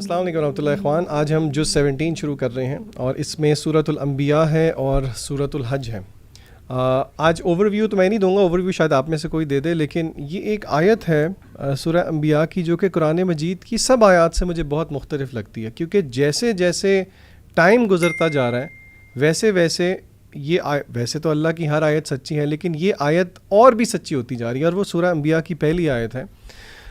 السلام علیکم ورحمۃ اللہ اخوان. آج ہم جز 17 شروع کر رہے ہیں اور اس میں سورۃ الانبیاء ہے اور سورۃ الحج ہے. آج اوور ویو تو میں نہیں دوں گا, اوور ویو شاید آپ میں سے کوئی دے دے, لیکن یہ ایک آیت ہے سورہ انبیاء کی جو کہ قرآن مجید کی سب آیات سے مجھے بہت مختلف لگتی ہے, کیونکہ جیسے جیسے ٹائم گزرتا جا رہا ہے ویسے ویسے ویسے تو اللہ کی ہر آیت سچی ہے, لیکن یہ آیت اور بھی سچی ہوتی جا رہی ہے, اور وہ سورہ انبیاء کی پہلی آیت ہے.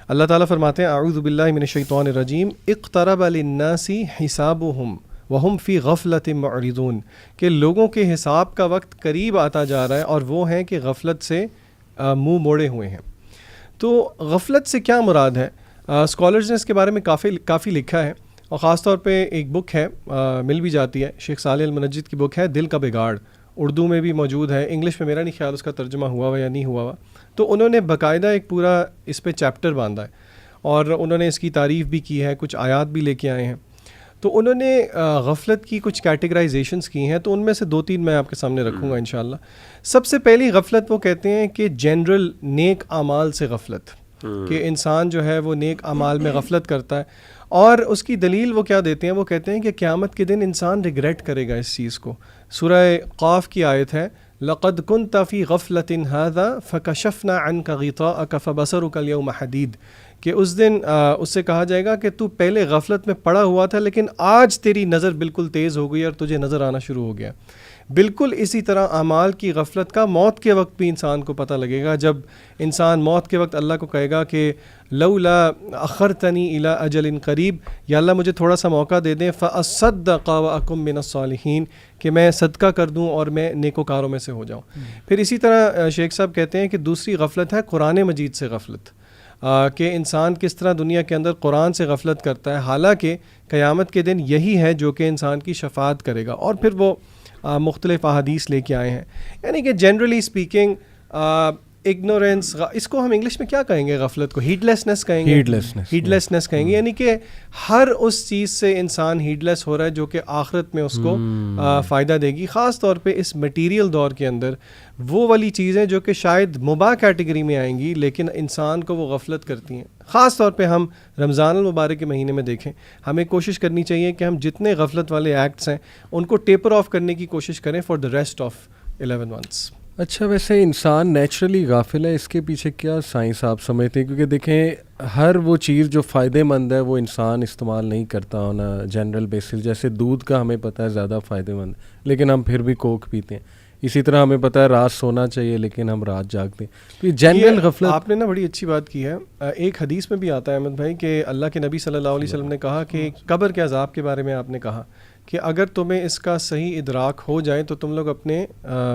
اللہ تعالیٰ فرماتے ہیں اعوذ باللہ من الشیطان الرجیم اقترب للناس حسابهم وهم فی غفلۃ معرضون, کہ لوگوں کے حساب کا وقت قریب آتا جا رہا ہے اور وہ ہیں کہ غفلت سے منہ موڑے ہوئے ہیں. تو غفلت سے کیا مراد ہے؟ اسکالرز نے اس کے بارے میں کافی لکھا ہے, اور خاص طور پہ ایک بک ہے مل بھی جاتی ہے, شیخ صالح المنجد کی بک ہے دل کا بگاڑ, اردو میں بھی موجود ہے, انگلش میں میرا نہیں خیال اس کا ترجمہ ہوا ہوا یا نہیں ہوا ہوا. تو انہوں نے باقاعدہ ایک پورا اس پہ چیپٹر باندھا ہے اور انہوں نے اس کی تعریف بھی کی ہے, کچھ آیات بھی لے کے آئے ہیں. تو انہوں نے غفلت کی کچھ کیٹیگرائزیشنز کی ہیں, تو ان میں سے 2-3 میں آپ کے سامنے رکھوں گا انشاءاللہ. سب سے پہلی غفلت وہ کہتے ہیں کہ جنرل نیک اعمال سے غفلت, کہ انسان جو ہے وہ نیک اعمال میں غفلت کرتا ہے, اور اس کی دلیل وہ کیا دیتے ہیں, وہ کہتے ہیں کہ قیامت کے دن انسان ریگریٹ کرے گا اس چیز کو. سورہ قاف کی آیت ہے لقد كنت في غفلة هذا فكشفنا عنك غطاءك فبصرك اليوم حديد, کہ اس دن اس سے کہا جائے گا کہ تو پہلے غفلت میں پڑا ہوا تھا لیکن آج تیری نظر بالکل تیز ہو گئی اور تجھے نظر آنا شروع ہو گیا. بالکل اسی طرح اعمال کی غفلت کا موت کے وقت بھی انسان کو پتہ لگے گا, جب انسان موت کے وقت اللہ کو کہے گا کہ لولا اخرتنی الی اجل قریب, یا اللہ مجھے تھوڑا سا موقع دے دیں, فاصدق واکن من الصالحین, کہ میں صدقہ کر دوں اور میں نیکوکاروں میں سے ہو جاؤں. پھر اسی طرح شیخ صاحب کہتے ہیں کہ دوسری غفلت ہے قرآن مجید سے غفلت, کہ انسان کس طرح دنیا کے اندر قرآن سے غفلت کرتا ہے, حالانکہ قیامت کے دن یہی ہے جو کہ انسان کی شفاعت کرے گا. اور پھر وہ مختلف احادیث لے کے آئے ہیں, یعنی کہ جنرلی اسپیکنگ اگنورینس, اس کو ہم انگلش میں کیا کہیں گے, غفلت کو ہیڈ لیسنس کہیں گے, ہیڈ لیسنس کہیں گے, یعنی کہ ہر اس چیز سے انسان ہیڈ لیس ہو رہا ہے جو کہ آخرت میں اس کو فائدہ دے گی. خاص طور پہ اس میٹیریل دور کے اندر وہ والی چیزیں جو کہ شاید مباح کیٹیگری میں آئیں گی لیکن انسان کو وہ غفلت کرتی ہیں. خاص طور پہ ہم رمضان المبارک کے مہینے میں دیکھیں, ہمیں کوشش کرنی چاہیے کہ ہم جتنے غفلت والے ایکٹس ہیں ان کو ٹیپر آف کرنے کی کوشش کریں for the rest of 11 months. اچھا, ویسے انسان نیچرلی غافل ہے, اس کے پیچھے کیا سائنس آپ سمجھتے ہیں؟ کیونکہ دیکھیں ہر وہ چیز جو فائدہ مند ہے وہ انسان استعمال نہیں کرتا آن جنرل بیسس. جیسے دودھ کا ہمیں پتہ ہے زیادہ فائدہ مند, لیکن ہم پھر بھی کوک پیتے ہیں. اسی طرح ہمیں پتہ ہے رات سونا چاہیے لیکن ہم رات جاگتے ہیں. تو یہ جنرل غفلت. آپ نے نا بڑی اچھی بات کی ہے. ایک حدیث میں بھی آتا ہے احمد بھائی کہ اللہ کے نبی صلی اللہ علیہ وسلم نے کہا کہ قبر کے عذاب کے بارے میں آپ نے کہا کہ اگر تمہیں اس کا صحیح ادراک ہو جائے تو تم لوگ اپنے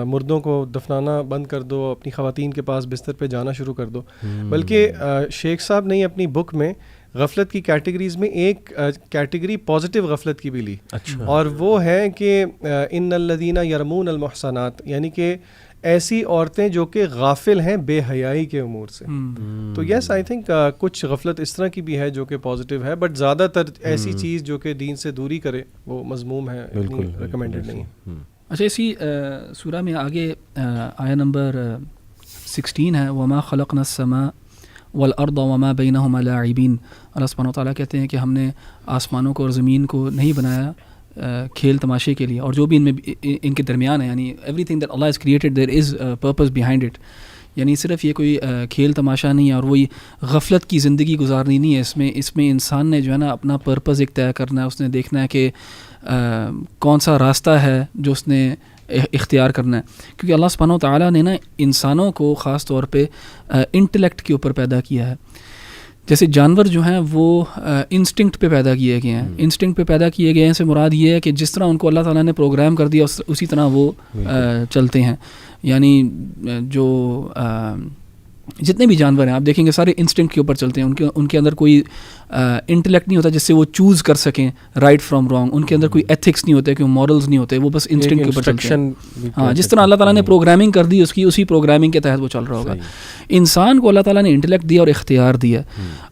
مردوں کو دفنانا بند کر دو, اپنی خواتین کے پاس بستر پہ جانا شروع کر دو. بلکہ شیخ صاحب نے اپنی بک میں غفلت کی کیٹیگریز میں ایک کیٹیگری پازیٹیو غفلت کی بھی لی, اور وہ ہے کہ ان الذین یرمون المحصنات, یعنی کہ ایسی عورتیں جو کہ غافل ہیں بے حیائی کے امور سے. تو یس آئی تھنک کچھ غفلت اس طرح کی بھی ہے جو کہ پازیٹیو ہے, بٹ زیادہ تر ایسی چیز جو کہ دین سے دوری کرے وہ مذموم ہے, ریکمینڈڈ نہیں ہے. اچھا, اسی سورہ میں آگے آیا نمبر 16 ہے وما خلقنا السماء والارض وما بینہما لاعبین. اللہ سبحانہ وتعالیٰ کہتے ہیں کہ ہم نے آسمانوں کو اور زمین کو نہیں بنایا کھیل تماشے کے لیے, اور جو بھی ان میں ان کے درمیان ہے, یعنی every thing that Allah is created there is purpose behind it. یعنی صرف یہ کوئی کھیل تماشا نہیں ہے اور وہی غفلت کی زندگی گزارنی نہیں ہے. اس میں انسان نے جو ہے نا اپنا پرپز ایک طے کرنا ہے, اس نے دیکھنا ہے کہ کون سا راستہ ہے جو اس نے اختیار کرنا ہے. کیونکہ اللہ سبحانہ وتعالیٰ نے نا انسانوں کو خاص طور پہ انٹلیکٹ کے اوپر پیدا کیا ہے. جیسے جانور جو ہیں وہ انسٹنکٹ پہ پیدا کیے گئے ہیں. انسٹنکٹ پہ پیدا کیے گئے ہیں سے مراد یہ ہے کہ جس طرح ان کو اللہ تعالیٰ نے پروگرام کر دیا اسی طرح وہ چلتے ہیں. یعنی جو جتنے بھی جانور ہیں آپ دیکھیں گے سارے انسٹنکٹ کے اوپر چلتے ہیں. ان کے اندر کوئی انٹلیکٹ نہیں ہوتا جس سے وہ چوز کر سکیں رائٹ فرام رانگ. ان کے اندر کوئی ایتھکس نہیں ہوتے, کوئی مورلز نہیں ہوتے, وہ بس انسٹنکٹ کے اوپر چلتے ہیں. ہاں, جس طرح اللہ تعالیٰ نے پروگرامنگ کر دی اسی پروگرامنگ کے تحت وہ چل رہا ہوگا. انسان کو اللہ تعالیٰ نے انٹلیکٹ دیا اور اختیار دیا,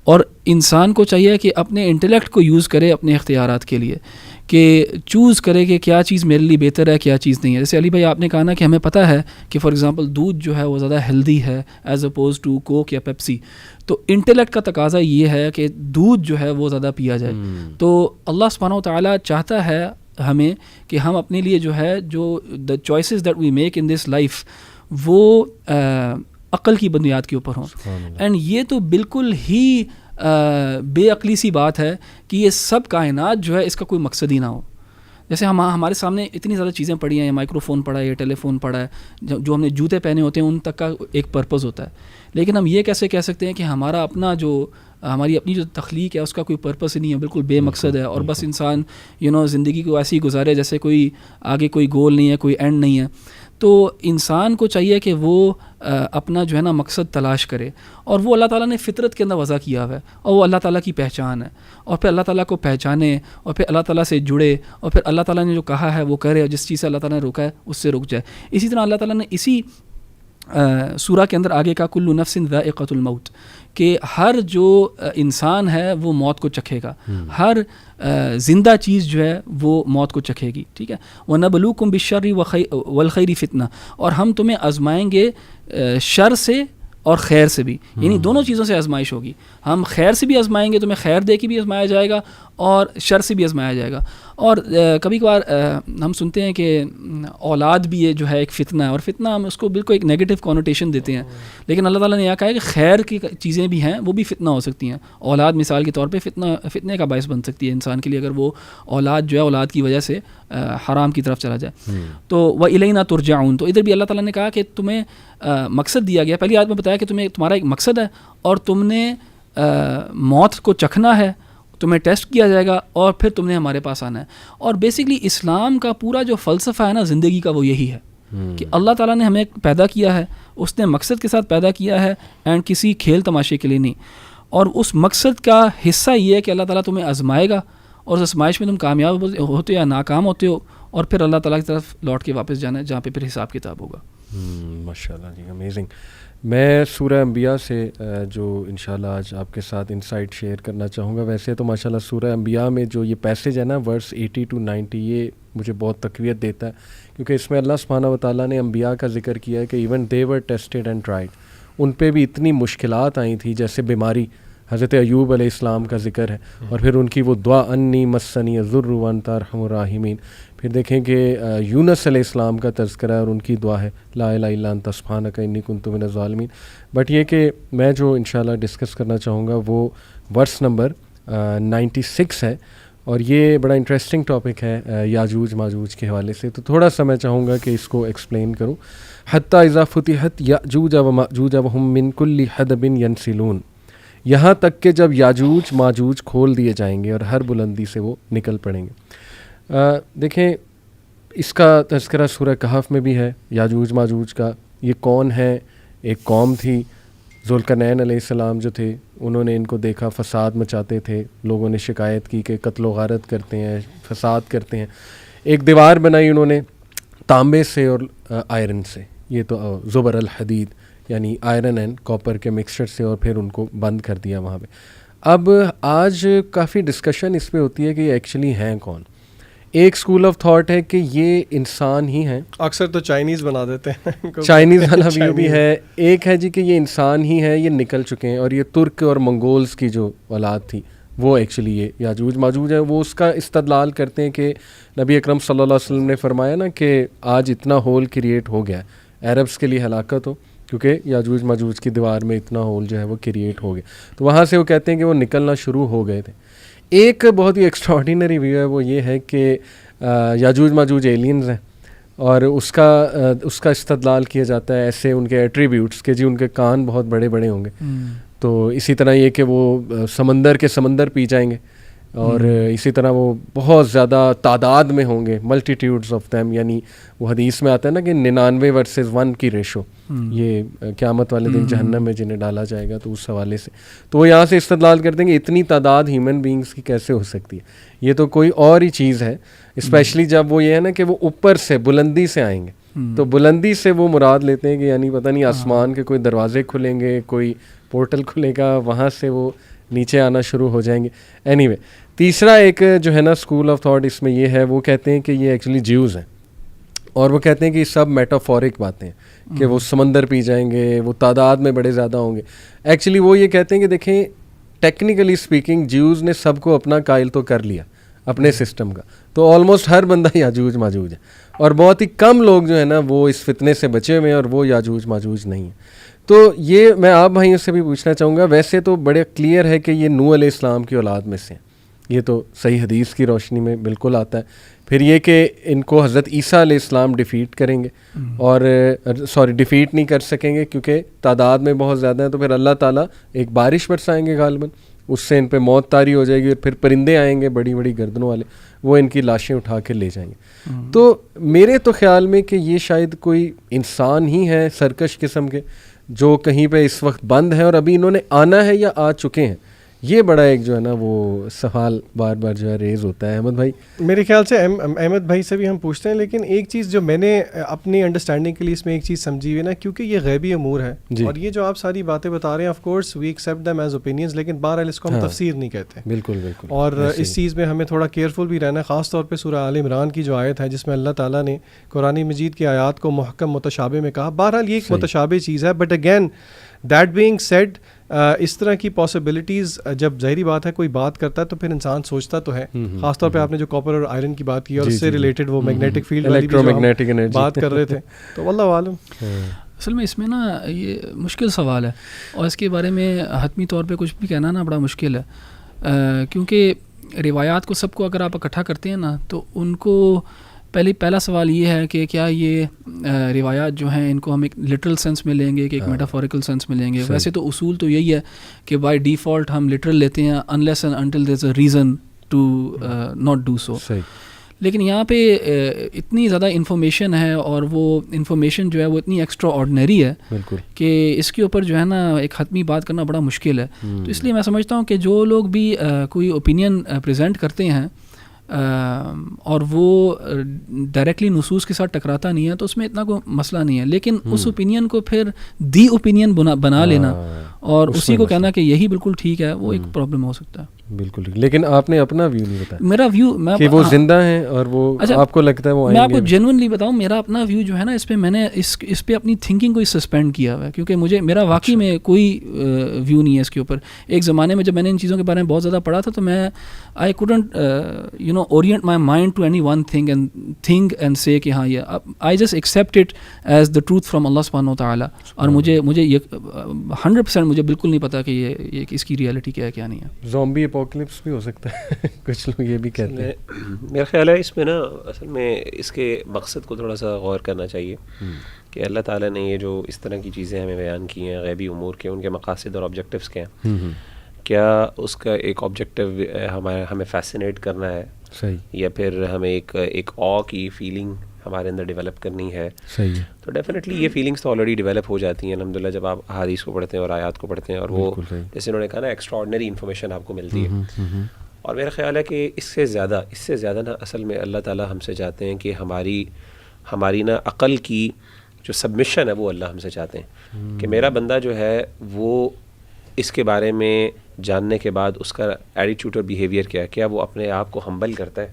اور انسان کو چاہیے کہ اپنے انٹلیکٹ کو یوز کرے اپنے اختیارات کے لیے, کہ چوز کرے کہ کیا چیز میرے لیے بہتر ہے کیا چیز نہیں ہے. جیسے علی بھائی آپ نے کہا نا کہ ہمیں پتہ ہے کہ فار ایگزامپل دودھ جو ہے وہ زیادہ ہیلدی ہے ایز اپوز ٹو کوک یا پیپسی, تو انٹلیکٹ کا تقاضا یہ ہے کہ دودھ جو ہے وہ زیادہ پیا جائے. تو اللہ سبحانہ و تعالیٰ چاہتا ہے ہمیں کہ ہم اپنے لیے جو ہے جو the choices that we make in this life وہ عقل کی بنیاد کے اوپر ہوں. اینڈ یہ تو بالکل ہی بے عقلی سی بات ہے کہ یہ سب کائنات جو ہے اس کا کوئی مقصد ہی نہ ہو. جیسے ہمارے سامنے اتنی زیادہ چیزیں پڑی ہیں, یہ مائکرو فون پڑا ہے, یہ ٹیلی فون پڑا ہے, جو ہم نے جوتے پہنے ہوتے ہیں ان تک کا ایک پرپز ہوتا ہے. لیکن ہم یہ کیسے کہہ سکتے ہیں کہ ہمارا اپنا ہماری اپنی جو تخلیق ہے اس کا کوئی پرپس ہی نہیں ہے, بالکل بے مقصد ہے, اور بس انسان زندگی کو ایسی ہی گزارے جیسے کوئی آگے کوئی گول نہیں ہے, کوئی اینڈ نہیں ہے. تو انسان کو چاہیے کہ وہ اپنا جو ہے نا مقصد تلاش کرے, اور وہ اللہ تعالیٰ نے فطرت کے اندر وضع کیا ہوا ہے, اور وہ اللہ تعالیٰ کی پہچان ہے, اور پھر اللہ تعالیٰ کو پہچانے, اور پھر اللہ تعالیٰ سے جڑے, اور پھر اللہ تعالیٰ نے جو کہا ہے وہ کرے, اور جس چیز سے اللہ تعالیٰ نے روکا ہے اس سے رک جائے. اسی طرح اللہ تعالیٰ نے اسی سورہ کے اندر آگے کا کل نفس ذائقۃ الموت, کہ ہر جو انسان ہے وہ موت کو چکھے گا, ہر زندہ چیز جو ہے وہ موت کو چکھے گی. ٹھیک ہے, وَنَبْلُوكُمْ بِالشَّرِّ وَالْخَيْرِ فِتْنَةً, اور ہم تمہیں آزمائیں گے شر سے اور خیر سے بھی, یعنی دونوں چیزوں سے آزمائش ہوگی. ہم خیر سے بھی آزمائیں گے, تمہیں خیر دے کے بھی آزمایا جائے گا, اور شر سے بھی آزمایا جائے گا. اور کبھی کبھار ہم سنتے ہیں کہ اولاد بھی یہ جو ہے ایک فتنہ ہے, اور فتنہ ہم اس کو بالکل ایک نیگیٹو کونوٹیشن دیتے ہیں, لیکن اللہ تعالیٰ نے یہ کہا ہے کہ خیر کی چیزیں بھی ہیں وہ بھی فتنہ ہو سکتی ہیں. اولاد مثال کے طور پہ فتنے کا باعث بن سکتی ہے انسان کے لیے, اگر وہ اولاد جو ہے اولاد کی وجہ سے حرام کی طرف چلا جائے. تو وَإِلَيْنَا تُرْجَعُونَ, تو ادھر بھی اللہ تعالیٰ نے کہا کہ تمہیں مقصد دیا گیا. پہلی آیت میں بتایا کہ تمہارا ایک مقصد ہے, اور تم نے موت کو چکھنا ہے, تمہیں ٹیسٹ کیا جائے گا, اور پھر تم نے ہمارے پاس آنا ہے. اور بیسکلی اسلام کا پورا جو فلسفہ ہے نا زندگی کا, وہ یہی ہے کہ اللہ تعالیٰ نے ہمیں پیدا کیا ہے, اس نے مقصد کے ساتھ پیدا کیا ہے, اینڈ کسی کھیل تماشے کے لیے نہیں. اور اس مقصد کا حصہ یہ ہے کہ اللہ تعالیٰ تمہیں آزمائے گا, اور اس آزمائش میں تم کامیاب ہوتے ہو یا ناکام ہوتے ہو, اور پھر اللہ تعالیٰ کی طرف لوٹ کے واپس جانا ہے, جہاں پہ پھر حساب کتاب ہوگا. ماشاء اللہ جی, امیزنگ. میں سورہ انبیاء سے جو انشاءاللہ آج آپ کے ساتھ انسائٹ شیئر کرنا چاہوں گا. ویسے تو ماشاءاللہ سورہ انبیاء میں جو یہ پیسیج ہے نا ورس 80 to 90, یہ مجھے بہت تقویت دیتا ہے, کیونکہ اس میں اللہ سبحانہ و تعالیٰ نے انبیاء کا ذکر کیا ہے کہ even they were tested and tried, ان پہ بھی اتنی مشکلات آئی تھیں, جیسے بیماری, حضرت ایوب علیہ السلام کا ذکر ہے, اور پھر ان کی وہ دعا انی مسنی الضر وانت ارحم الراحمین. پھر دیکھیں کہ یونس علیہ السلام کا تذکرہ ہے, اور ان کی دعا ہے لا الہ الا انت سبحانک انی کنت من الظالمین. بٹ یہ کہ میں جو انشاءاللہ ڈسکس کرنا چاہوں گا وہ ورس نمبر 96 ہے, اور یہ بڑا انٹرسٹنگ ٹاپک ہے یاجوج ماجوج کے حوالے سے. تو تھوڑا سا میں چاہوں گا کہ اس کو ایکسپلین کروں. حتی اذا فتحت یاجوج و ماجوج وہم من کل حدب ینسلون, یہاں تک کہ جب یاجوج ماجوج کھول دیے جائیں گے اور ہر بلندی سے وہ نکل پڑیں گے. دیکھیں اس کا تذکرہ سورہ کہف میں بھی ہے یاجوج ماجوج کا. یہ کون ہے؟ ایک قوم تھی, ذوالقرنین علیہ السلام جو تھے انہوں نے ان کو دیکھا, فساد مچاتے تھے, لوگوں نے شکایت کی کہ قتل و غارت کرتے ہیں, فساد کرتے ہیں. ایک دیوار بنائی انہوں نے تانبے سے اور آئرن سے, یہ تو زبر الحدید یعنی آئرن اینڈ کاپر کے مکسچر سے, اور پھر ان کو بند کر دیا وہاں پہ. اب آج کافی ڈسکشن اس پہ ہوتی ہے کہ یہ ایکچولی ہیں کون. ایک اسکول آف تھاٹ ہے کہ یہ انسان ہی ہیں, اکثر تو چائنیز بنا دیتے ہیں, چائنیز والا بھی ہے. ایک ہے جی کہ یہ انسان ہی ہے, یہ نکل چکے ہیں, اور یہ ترک اور منگولز کی جو اولاد تھی وہ ایکچولی یہ یاجوج ماجوج ہے. وہ اس کا استدلال کرتے ہیں کہ نبی اکرم صلی اللہ علیہ وسلم نے فرمایا نا کہ آج اتنا ہول کریٹ ہو گیا, عربس کے لیے ہلاکت ہو, کیونکہ یاجوج ماجوج کی دیوار میں اتنا ہول جو ہے وہ کریٹ ہو گیا. تو وہاں سے وہ کہتے ہیں کہ وہ نکلنا شروع ہو گئے تھے. ایک بہت ہی ایکسٹراڈینری ویو ہے, وہ یہ ہے کہ یاجوج ماجوج ایلینز ہیں, اور اس کا استدلال کیا جاتا ہے ایسے ان کے ایٹریبیوٹس کہ جی ان کے کان بہت بڑے بڑے ہوں گے, تو اسی طرح یہ کہ وہ سمندر کے سمندر پی جائیں گے, اور اسی طرح وہ بہت زیادہ تعداد میں ہوں گے, ملٹیٹیوڈز آف دیم, یعنی وہ حدیث میں آتا ہے نا کہ 99 ورسز 1 کی ریشو, یہ قیامت والے دن جہنم میں جنہیں ڈالا جائے گا. تو اس حوالے سے تو وہ یہاں سے استدلال کرتے ہیں کہ اتنی تعداد ہیومن بینگز کی کیسے ہو سکتی ہے, یہ تو کوئی اور ہی چیز ہے, اسپیشلی جب وہ یہ ہے نا کہ وہ اوپر سے بلندی سے آئیں گے. تو بلندی سے وہ مراد لیتے ہیں کہ یعنی پتہ نہیں آسمان کے کوئی دروازے کھلیں گے, کوئی پورٹل کھلے گا, وہاں سے وہ نیچے آنا شروع ہو جائیں گے. اینی وے, تیسرا ایک جو ہے نا اسکول آف تھاٹ اس میں یہ ہے, وہ کہتے ہیں کہ یہ ایکچولی جیوز ہیں, اور وہ کہتے ہیں کہ یہ سب میٹافورک باتیں ہیں کہ وہ سمندر پی جائیں گے, وہ تعداد میں بڑے زیادہ ہوں گے. ایکچولی وہ یہ کہتے ہیں کہ دیکھیں ٹیکنیکلی اسپیکنگ جیوز نے سب کو اپنا قائل تو کر لیا اپنے سسٹم کا, تو آلموسٹ ہر بندہ یاجوج ماجوج ہے, اور بہت ہی کم لوگ جو ہے نا وہ اس فتنے سے بچے ہوئے ہیں, اور وہ یاجوج ماجوج نہیں ہیں. تو یہ میں آپ بھائیوں سے بھی پوچھنا چاہوں گا, ویسے تو بڑے کلیئر ہے کہ یہ نوح علیہ السلام کی اولاد میں سے ہیں, یہ تو صحیح حدیث کی روشنی میں بالکل آتا ہے. پھر یہ کہ ان کو حضرت عیسیٰ علیہ السلام ڈیفیٹ کریں گے, اور ڈیفیٹ نہیں کر سکیں گے کیونکہ تعداد میں بہت زیادہ ہیں, تو پھر اللہ تعالیٰ ایک بارش برسائیں گے غالباً, اس سے ان پہ موت طاری ہو جائے گی, اور پھر پرندے آئیں گے بڑی بڑی گردنوں والے, وہ ان کی لاشیں اٹھا کے لے جائیں گے. تو میرے تو خیال میں کہ یہ شاید کوئی انسان ہی ہے سرکش قسم کے جو کہیں پہ اس وقت بند ہیں, اور ابھی انہوں نے آنا ہے یا آ چکے ہیں. یہ بڑا ایک جو ہے نا وہ سوال بار بار جو ہے ریز ہوتا ہے. احمد بھائی, میرے خیال سے احمد بھائی سے بھی ہم پوچھتے ہیں, لیکن ایک چیز جو میں نے اپنی انڈرسٹینڈنگ کے لیے اس میں ایک چیز سمجھی ہوئی نا, کیونکہ یہ غیبی امور ہے, اور یہ جو آپ ساری باتیں بتا رہے ہیں of course we accept them as opinions, لیکن بہرحال اس کو ہم تفسیر نہیں کہتے. بالکل بالکل. اور اس چیز میں ہمیں تھوڑا کیئرفل بھی رہنا ہے, خاص طور پہ سورہ آل عمران کی جو آیت ہے جس میں اللہ تعالیٰ نے قرآن مجید کی آیات کو محکم متشابہ میں کہا. بہرحال یہ ایک متشابہ چیز ہے, but again that being said اس طرح کی پاسبلٹیز جب ظاہری بات ہے کوئی بات کرتا ہے تو پھر انسان سوچتا تو ہے, خاص طور پہ آپ نے جو کاپر اور آئرن کی بات کی اور اس سے ریلیٹڈ وہ میگنیٹک فیلڈ والی بھی بات کر رہے تھے, تو واللہ عالم. اصل میں اس میں نا یہ مشکل سوال ہے, اور اس کے بارے میں حتمی طور پہ کچھ بھی کہنا نا بڑا مشکل ہے, کیونکہ روایات کو سب کو اگر آپ اکٹھا کرتے ہیں نا تو ان کو پہلا سوال یہ ہے کہ کیا یہ روایات جو ہیں ان کو ہم ایک لٹرل سینس میں لیں گے کہ ایک میٹافوریکل سینس میں لیں گے. ویسے تو اصول تو یہی ہے کہ بائی ڈیفالٹ ہم لٹرل لیتے ہیں unless and until there is a reason to not do so. لیکن یہاں پہ اتنی زیادہ انفارمیشن ہے, اور وہ انفارمیشن جو ہے وہ اتنی ایکسٹرا آرڈنری ہے کہ اس کے اوپر جو ہے نا ایک حتمی بات کرنا بڑا مشکل ہے. تو اس لیے میں سمجھتا ہوں کہ جو لوگ بھی کوئی اوپینین پریزنٹ کرتے ہیں اور وہ ڈائریکٹلی نصوص کے ساتھ ٹکراتا نہیں ہے تو اس میں اتنا کوئی مسئلہ نہیں ہے, لیکن اس اوپینین کو پھر دی اوپینین بنا لینا اور اسی کو کہنا کہ یہی بالکل ٹھیک ہے, وہ ایک پرابلم ہو سکتا ہے. بالکل, لیکن آپ نے اپنا ویو نہیں بتایا. میرا ویو کہ وہ زندہ ہیں اور وہ آپ کو لگتا ہے وہ, میں آپ کو جینوئنلی بتاؤں, میرا اپنا ویو جو ہے نا اس پہ میں نے اس پہ اپنی تھنکنگ کو سسپینڈ کیا ہوا ہے, کیونکہ میرا واقعی میں کوئی ویو نہیں ہے اس کے اوپر. ایک زمانے میں جب میں نے ان چیزوں کے بارے میں بہت زیادہ پڑھا تھا تو میں I couldn't orient my mind to any one thing and say کہ ہاں یہ I just accept it as the truth from Allah سبحانہ و تعالیٰ. اور مجھے یہ 100% مجھے بالکل نہیں پتا کہ یہ اس کی ریئلٹی کیا ہے کیا نہیں ہے. زومبی اپوکلپس بھی ہو سکتا ہے, کچھ لوگ یہ بھی کہتے ہیں. میرا خیال ہے اس میں نا اصل میں اس کے مقصد کو تھوڑا سا غور کرنا چاہیے کہ اللہ تعالیٰ نے یہ جو اس طرح کی چیزیں ہمیں بیان کی ہیں غیبی امور کے, ان کے مقاصد اور آبجیکٹیوز کیا ہیں. کیا اس کا ایک آبجیکٹیو ہمیں فیسینیٹ کرنا ہے, صحیح, یا پھر ہمیں ایک او کی فیلنگ ہمارے اندر ڈیولپ کرنی ہے. صحیح ہے. تو ڈیفینیٹلی یہ فیلنگس تو آلریڈی ڈیولپ ہو جاتی ہیں الحمدللہ جب آپ احادیث کو پڑھتے ہیں اور آیات کو پڑھتے ہیں, اور وہ جیسے انہوں نے کہا نا ایکسٹرا آرڈنری انفارمیشن آپ کو ملتی ہے. اور میرا خیال ہے کہ اس سے زیادہ نا اصل میں اللہ تعالیٰ ہم سے چاہتے ہیں کہ ہماری نا عقل کی جو سبمیشن ہے وہ اللہ ہم سے چاہتے ہیں کہ میرا بندہ جو ہے وہ اس کے بارے میں جاننے کے بعد اس کا ایٹیٹیوڈ اور بیہیویئر کیا ہے, کیا وہ اپنے آپ کو ہمبل کرتا ہے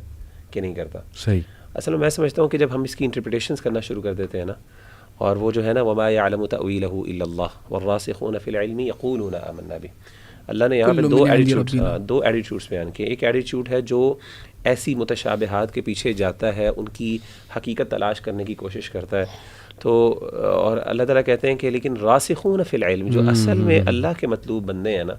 کہ نہیں کرتا. صحیح. اصل میں سمجھتا ہوں کہ جب ہم اس کی انٹرپریٹیشنز کرنا شروع کر دیتے ہیں نا, اور وہ جو ہے نا وما يعلم تأويله الا الله والراسخون في العلم يقولون آمنا به, اللہ نے یہاں پہ دو ایٹیٹیوڈس بیان کیے. ایک ایٹیٹیوڈ ہے جو ایسی متشابہات کے پیچھے جاتا ہے, ان کی حقیقت تلاش کرنے کی کوشش کرتا ہے. تو اور اللہ تعالیٰ کہتے ہیں کہ لیکن راسخون فی العلم, جو اصل میں اللہ کے مطلوب بندے ہیں نا,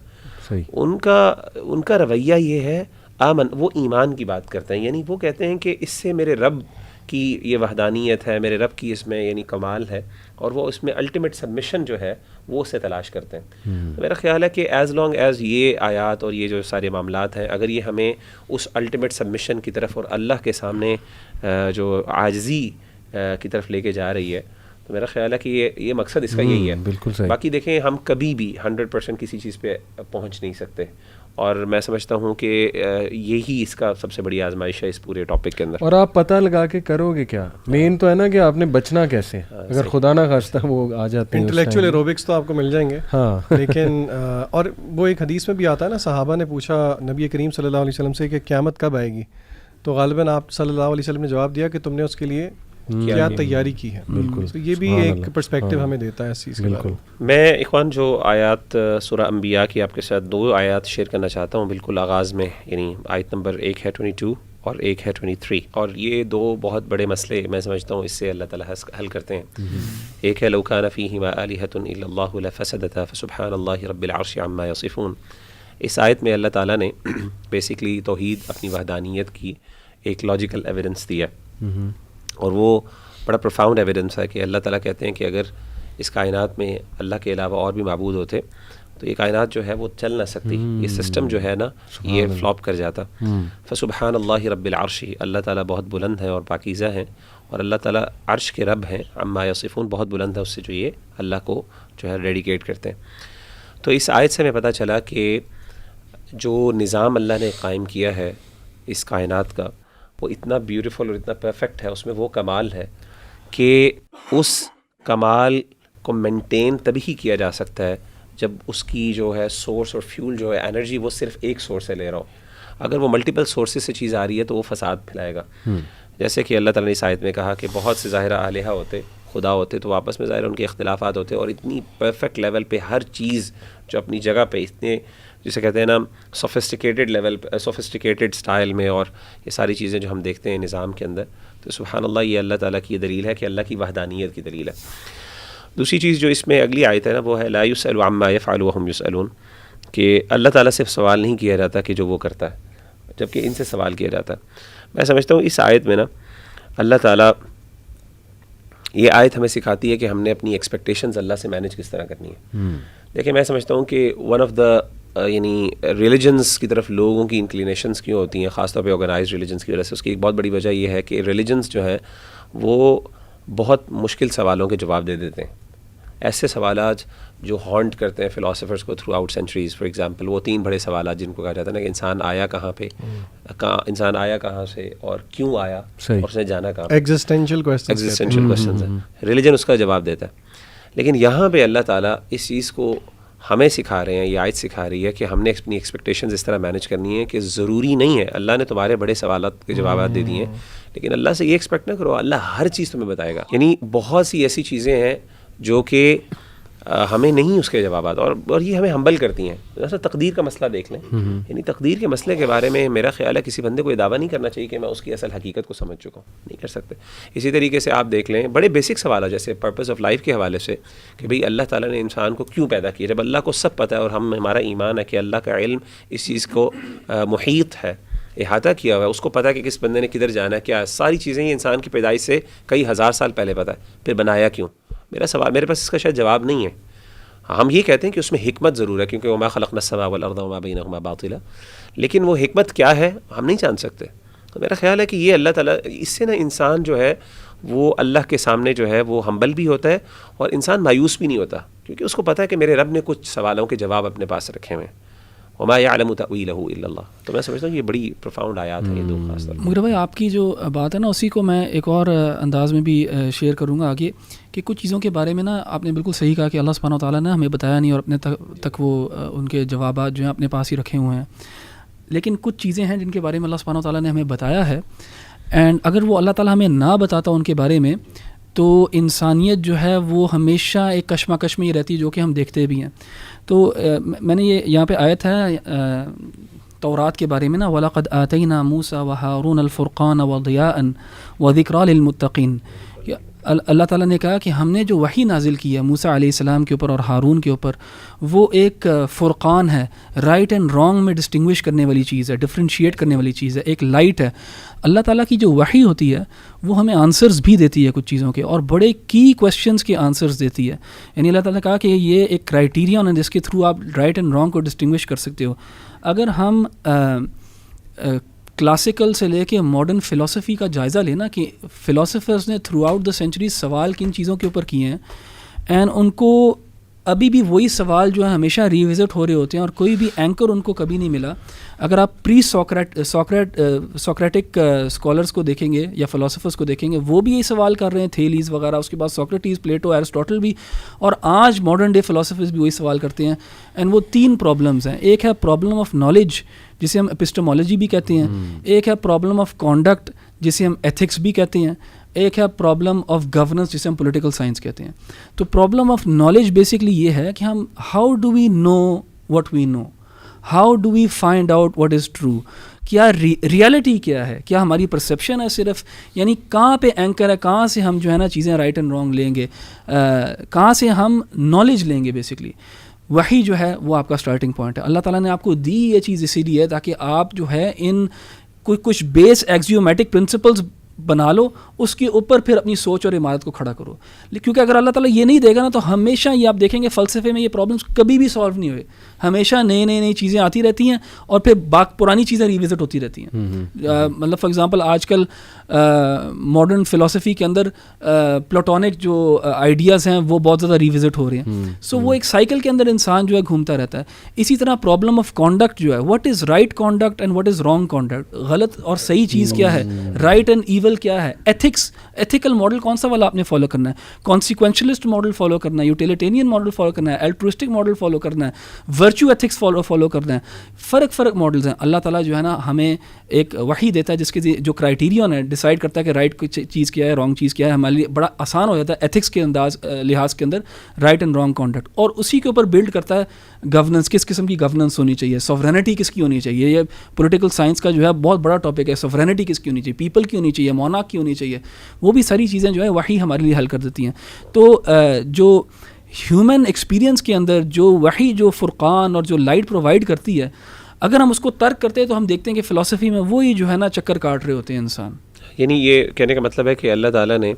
ان کا رویہ یہ ہے آمن, وہ ایمان کی بات کرتے ہیں. یعنی وہ کہتے ہیں کہ اس سے میرے رب کی یہ وحدانیت ہے, میرے رب کی اس میں یعنی کمال ہے, اور وہ اس میں الٹیمیٹ سبمیشن جو ہے وہ اسے تلاش کرتے ہیں. میرا خیال ہے کہ ایز لانگ ایز یہ آیات اور یہ جو سارے معاملات ہیں اگر یہ ہمیں اس الٹیمیٹ سبمیشن کی طرف اور اللہ کے سامنے جو عاجزی کی طرف لے کے جا رہی ہے, تو میرا خیال ہے کہ یہ مقصد اس کا یہی ہے. بالکل صحیح. باقی دیکھیں ہم کبھی بھی 100% کسی چیز پہ پہنچ نہیں سکتے, اور میں سمجھتا ہوں کہ یہی اس کا سب سے بڑی آزمائش ہے اس پورے ٹاپک کے اندر. اور آپ پتہ لگا کے کرو گے کیا, مین تو ہے نا کہ آپ نے بچنا کیسے. اگر خدا نہ خواستہ وہ آ جاتے ہیں. انٹلیکچوئل ایروبکس تو آپ کو مل جائیں گے. ہاں لیکن اور وہ ایک حدیث میں بھی آتا ہے نا, صحابہ نے پوچھا نبی کریم صلی اللہ علیہ وسلم سے کہ قیامت کب آئے گی, تو غالباً آپ صلی اللہ علیہ وسلم نے جواب دیا کہ تم نے اس کے لیے کیا تیاری کی ہے. بالکل, تو یہ بھی ایک پرسپیکٹیو ہمیں دیتا ہے اس چیز کے بارے میں. میں اخوان جو آیات سورہ انبیاء کی آپ کے ساتھ 2 آیات شیئر کرنا چاہتا ہوں بالکل آغاز میں, یعنی آیت نمبر 1 ہے 22 اور 1 ہے 23, اور یہ 2 بہت بڑے مسئلے میں سمجھتا ہوں اس سے اللہ تعالیٰ حل کرتے ہیں. ایک ہے لو کان فیہما آلہۃ الا اللہ لفسدتا فسبحان اللہ رب العرش عما یصفون. اس آیت میں اللہ تعالیٰ نے بیسکلی توحید, اپنی وحدانیت کی ایک لاجیکل ایویڈنس دیا, اور وہ بڑا پروفاؤنڈ ایویڈنس ہے کہ اللہ تعالیٰ کہتے ہیں کہ اگر اس کائنات میں اللہ کے علاوہ اور بھی معبود ہوتے تو یہ کائنات جو ہے وہ چل نہ سکتی, یہ سسٹم جو ہے نا یہ فلاپ کر جاتا. فسبحان اللہ رب العرش, اللہ تعالیٰ بہت بلند ہے اور پاکیزہ ہیں, اور اللہ تعالیٰ عرش کے رب ہیں. عما یصفون, بہت بلند ہے اس سے جو یہ اللہ کو جو ہے ڈیڈیکیٹ کرتے ہیں. تو اس آیت سے ہمیں پتہ چلا کہ جو نظام اللہ نے قائم کیا ہے اس کائنات کا وہ اتنا بیوٹیفل اور اتنا پرفیکٹ ہے, اس میں وہ کمال ہے کہ اس کمال کو مینٹین تبھی ہی کیا جا سکتا ہے جب اس کی جو ہے سورس اور فیول جو ہے انرجی وہ صرف ایک سورس سے لے رہا ہو. اگر وہ ملٹیپل سورسز سے چیز آ رہی ہے تو وہ فساد پھیلائے گا. جیسے کہ اللہ تعالیٰ نے اس آیت میں کہا کہ بہت سے ظاہرہ الہہ ہوتے, خدا ہوتے, تو آپس میں ظاہر ان کے اختلافات ہوتے, اور اتنی پرفیکٹ لیول پہ ہر چیز جو اپنی جگہ پہ اتنے جسے کہتے ہیں نا سوفسٹیکیٹڈ لیول, سوفسٹیکیٹڈ سٹائل میں, اور یہ ساری چیزیں جو ہم دیکھتے ہیں نظام کے اندر, تو سبحان اللہ یہ اللہ تعالیٰ کی دلیل ہے کہ اللہ کی وحدانیت کی دلیل ہے. دوسری چیز جو اس میں اگلی آیت ہے نا وہ ہے لا یسأل عما یفعل وهم یسألون, کہ اللہ تعالیٰ سے سوال نہیں کیا جاتا کہ جو وہ کرتا ہے, جبکہ ان سے سوال کیا جاتا ہے. میں سمجھتا ہوں اس آیت میں نا اللہ تعالیٰ, یہ آیت ہمیں سکھاتی ہے کہ ہم نے اپنی ایکسپیکٹیشنز اللہ سے مینیج کس طرح کرنی ہے. دیکھیں میں سمجھتا ہوں کہ ون آف دا یعنی ریلیجنس کی طرف لوگوں کی انکلینیشنز کیوں ہوتی ہیں, خاص طور پہ آرگنائزڈ ریلیجنس کی وجہ سے, اس کی ایک بہت بڑی وجہ یہ ہے کہ ریلیجنس جو ہیں وہ بہت مشکل سوالوں کے جواب دے دیتے ہیں. ایسے سوالات جو ہانٹ کرتے ہیں فلاسفرز کو through out centuries. For example وہ 3 بڑے سوالات جن کو کہا جاتا ہے نا کہ انسان آیا کہاں پہ, انسان آیا کہاں سے, اور کیوں آیا, اور اس نے جانا کہاں. ایگزسٹینشیل کویسچنز ہیں. ریلیجن اس کا جواب دیتا ہے. لیکن یہاں پہ اللہ تعالیٰ اس چیز کو ہمیں سکھا رہے ہیں, یہ آیت سکھا رہی ہے کہ ہم نے اپنی ایکسپیکٹیشنز اس طرح مینیج کرنی ہے کہ ضروری نہیں ہے اللہ نے تمہارے بڑے سوالات کے جوابات دے دیے ہیں, لیکن اللہ سے یہ ایکسپیکٹ نہ کرو اللہ ہر چیز تمہیں بتائے گا. یعنی بہت سی ایسی چیزیں ہیں جو کہ ہمیں نہیں اس کے جوابات, اور یہ ہمیں ہمبل کرتی ہیں. جیسا تقدیر کا مسئلہ دیکھ لیں, یعنی تقدیر کے مسئلے کے بارے میں میرا خیال ہے کسی بندے کو یہ دعویٰ نہیں کرنا چاہیے کہ میں اس کی اصل حقیقت کو سمجھ چکا ہوں, نہیں کر سکتے. اسی طریقے سے آپ دیکھ لیں بڑے بیسک سوالات جیسے پرپز آف لائف کے حوالے سے کہ بھئی اللہ تعالیٰ نے انسان کو کیوں پیدا کیا, جب اللہ کو سب پتہ ہے, اور ہمارا ایمان ہے کہ اللہ کا علم اس چیز کو محیط ہے, احاطہ کیا ہوا ہے, اس کو پتہ ہے کہ کس بندے نے کدھر جانا ہے, کیا ساری چیزیں یہ انسان کی پیدائش سے کئی ہزار سال پہلے پتہ ہے, پھر بنایا کیوں. میرا سوال, میرے پاس اس کا شاید جواب نہیں ہے. ہم یہ کہتے ہیں کہ اس میں حکمت ضرور ہے کیونکہ وما خلقنا السماء والارض وما بینہما باطلا, لیکن وہ حکمت کیا ہے ہم نہیں جان سکتے. تو میرا خیال ہے کہ یہ اللہ تعالیٰ, اس سے نا انسان جو ہے وہ اللہ کے سامنے جو ہے وہ ہمبل بھی ہوتا ہے, اور انسان مایوس بھی نہیں ہوتا, کیونکہ اس کو پتہ ہے کہ میرے رب نے کچھ سوالوں کے جواب اپنے پاس رکھے ہوئے ہیں. وما يعلم تأويله الا اللہ. تو میں سمجھتا ہوں یہ بڑی پروفاؤنڈ آیات ہیں یہ 2 خاص طور پر. مغرب بھائی آپ کی جو بات ہے نا اسی کو میں ایک اور انداز میں بھی شیئر کروں گا آگے, کہ کچھ چیزوں کے بارے میں نا آپ نے بالکل صحیح کہا کہ اللہ سبحانہ وتعالیٰ نے ہمیں بتایا نہیں, اور اپنے تک وہ ان کے جوابات جو ہیں اپنے پاس ہی رکھے ہوئے ہیں. لیکن کچھ چیزیں ہیں جن کے بارے میں اللہ سبحانہ وتعالیٰ نے ہمیں بتایا ہے, اینڈ اگر وہ اللہ تعالیٰ ہمیں نہ بتاتا ان کے بارے میں تو انسانیت جو ہے وہ ہمیشہ ایک کشمکش میں ہی رہتی ہے, جو کہ ہم دیکھتے بھی ہیں. تو میں نے یہ یہاں پہ آیت ہے تورات کے بارے میں نا, وَلَقَدْ آتَيْنَا مُوسَى وَهَارُونَ الْفُرْقَانَ وَضِيَاءً وَذِكْرَىٰ لِلْمُتَّقِينَ. اللہ تعالیٰ نے کہا کہ ہم نے جو وحی نازل کی ہے موسیٰ علیہ السلام کے اوپر اور ہارون کے اوپر, وہ ایک فرقان ہے, رائٹ اینڈ رانگ میں ڈسٹنگوش کرنے والی چیز ہے, ڈفرینشیٹ کرنے والی چیز ہے, ایک لائٹ ہے. اللہ تعالیٰ کی جو وحی ہوتی ہے وہ ہمیں آنسرز بھی دیتی ہے کچھ چیزوں کے, اور بڑے کی کویسچنز کے آنسرز دیتی ہے. یعنی اللہ تعالیٰ نے کہا کہ یہ ایک کرائیٹیریا ہے جس کے تھرو آپ رائٹ اینڈ رانگ کو ڈسٹنگوش کر سکتے ہو. اگر ہم کلاسیکل سے لے کے ماڈرن فلاسفی کا جائزہ لینا کہ فلاسفرز نے تھرو آؤٹ دا سینچریز سوال کن چیزوں کے اوپر کیے ہیں, اینڈ ان کو ابھی بھی وہی سوال جو ہے ہمیشہ ریوزٹ ہو رہے ہوتے ہیں اور کوئی بھی اینکر ان کو کبھی نہیں ملا. اگر آپ پری سوکریٹک اسکالرس کو دیکھیں گے یا فلاسفرس کو دیکھیں گے, وہ بھی یہی سوال کر رہے ہیں, تھیلیز وغیرہ, اس کے بعد سوکریٹیز, پلیٹو, ایرسٹوٹل بھی, اور آج ماڈرن ڈے فلاسفرز بھی وہی سوال کرتے ہیں. اینڈ وہ 3 پرابلمز ہیں. ایک ہے پرابلم آف نالج جسے ہم اپسٹمالوجی بھی کہتے ہیں, ایک ہے پرابلم آف کانڈکٹ جسے ہم ایتھکس بھی کہتے ہیں, ایک ہے پرابلم آف گورننس جسے ہم پولیٹیکل سائنس کہتے ہیں. تو پرابلم آف نالج بیسکلی یہ ہے کہ ہم how do we know what we know, how do we find out what is true, کیا ریالٹی کیا ہے, کیا ہماری پرسیپشن ہے صرف, یعنی کہاں پہ اینکر ہے, کہاں سے ہم جو ہے نا چیزیں رائٹ اینڈ رانگ لیں گے, کہاں سے ہم نالج لیں گے. بیسکلی وہی جو ہے وہ آپ کا اسٹارٹنگ پوائنٹ ہے. اللہ تعالیٰ نے آپ کو دی یہ چیز اسی لیے تاکہ آپ جو ہے ان کچھ بیس ایکزیومیٹک پرنسپلز بنا لو, اس کے اوپر پھر اپنی سوچ اور عمارت کو کھڑا کرو. کیونکہ اگر اللہ تعالیٰ یہ نہیں دے گا نا تو ہمیشہ یہ آپ دیکھیں گے فلسفے میں یہ پرابلمس کبھی بھی سالو نہیں ہوئے, ہمیشہ نئی چیزیں آتی رہتی ہیں اور پھر پرانی چیزیں ریوزٹ ہوتی رہتی ہیں. مطلب فار ایگزامپل آج کل ماڈرن فلاسفی کے اندر پلاٹونک جو آئیڈیاز ہیں وہ بہت زیادہ ریوزٹ ہو رہے ہیں. سو وہ ایک سائیکل کے اندر انسان جو ہے گھومتا رہتا ہے. اسی طرح پرابلم آف کانڈکٹ جو ہے, what is right conduct and what is wrong conduct, غلط اور صحیح چیز کیا ہے, رائٹ اینڈ ایول کیا ہے, ایتھکس, ایتھیکل ماڈل کون سا والا آپ نے فالو کرنا ہے, کانسیکوینشلسٹ ماڈل فالو کرنا ہے, یوٹیلیٹینین ماڈل فالو کرنا ہے, الٹروسٹک ماڈل فالو کرنا ہے, ورچو ایتھکس فالو کرنا ہے. فرق ماڈلز ہیں. اللہ تعالیٰ جو ہے نا ہمیں ایک وحی دیتا ہے جس کے جو کرائیٹیرین ہے ڈیسائیڈ کرتا ہے کہ رائٹ چیز کیا ہے, رانگ چیز کیا ہے. ہمارے لیے بڑا آسان ہو جاتا ہے ایتھکس کے لحاظ کے اندر رائٹ اینڈ رانگ کانڈکٹ, اور اسی کے اوپر بلڈ کرتا ہے گورننس, کس قسم کی گورننس ہونی چاہیے, سوورینٹی کس کی ہونی چاہیے. یہ پولیٹیکل سائنس کا جو ہے بہت بڑا ٹاپک ہے. سوورینٹی کس کی ہونی چاہیے, پیپل کی ہونی چاہیے, مونارک کی ہونی چاہیے. وہ بھی ساری چیزیں جو ہے وحی ہمارے لیے حل کر دیتی ہیں. تو جو ہیومن ایکسپیرینس کے اندر جو وحی, جو فرقان اور جو لائٹ پرووائڈ کرتی ہے, اگر ہم اس کو ترک کرتے ہیں تو ہم دیکھتے ہیں کہ فلسفی میں وہی جو ہے نا چکر کاٹ رہے ہوتے ہیں انسان. یعنی یہ کہنے کا مطلب ہے کہ اللہ تعالیٰ نے